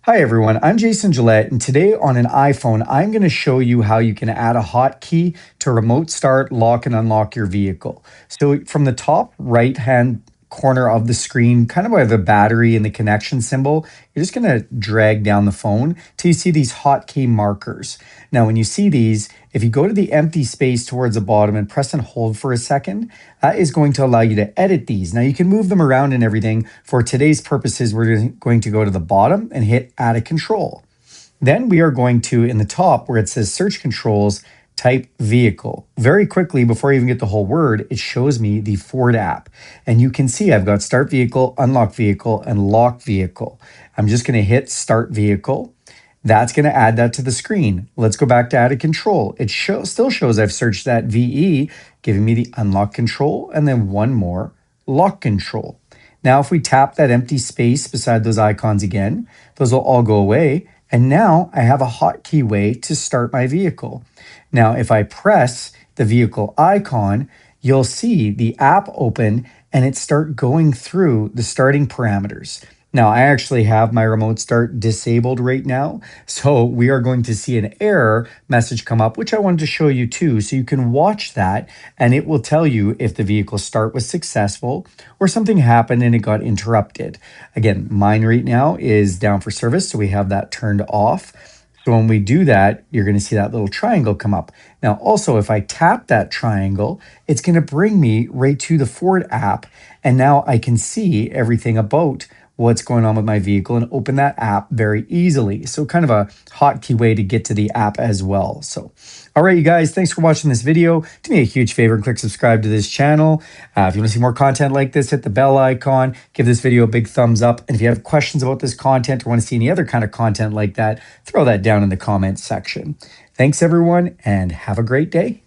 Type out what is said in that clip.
Hi everyone, I'm Jason Gillette, and today on an iPhone, I'm going to show you how you can add a hotkey to remote start, lock, and unlock your vehicle. So from the top right hand corner of the screen, kind of by the battery and the connection symbol, you're just going to drag down the phone till you see these hotkey markers. Now, when you see these, if you go to the empty space towards the bottom and press and hold for a second, that is going to allow you to edit these. Now, you can move them around and everything. For today's purposes, we're going to go to the bottom and hit Add a Control. Then we are going to, in the top where it says Search Controls, type Vehicle. Very quickly, before I even get the whole word, it shows me the Ford app. And you can see I've got Start Vehicle, Unlock Vehicle, and Lock Vehicle. I'm just going to hit Start Vehicle. That's going to add that to the screen. Let's go back to Add a Control. It still shows I've searched that VE, giving me the Unlock Control, and then one more, Lock Control. Now, if we tap that empty space beside those icons again, those will all go away. And now I have a hotkey way to start my vehicle. Now, if I press the vehicle icon, you'll see the app open and it start going through the starting parameters. Now, I actually have my remote start disabled right now, so we are going to see an error message come up, which I wanted to show you too, so you can watch that, and it will tell you if the vehicle start was successful or something happened and it got interrupted. Again, mine right now is down for service, so we have that turned off. So when we do that, you're going to see that little triangle come up. Now, also, if I tap that triangle, it's going to bring me right to the Ford app, and now I can see everything about what's going on with my vehicle and open that app very easily. So kind of a hotkey way to get to the app as well. So, all right, you guys, thanks for watching this video. Do me a huge favor and click subscribe to this channel. If you want to see more content like this, hit the bell icon, give this video a big thumbs up. And if you have questions about this content or want to see any other kind of content like that, throw that down in the comments section. Thanks, everyone, and have a great day.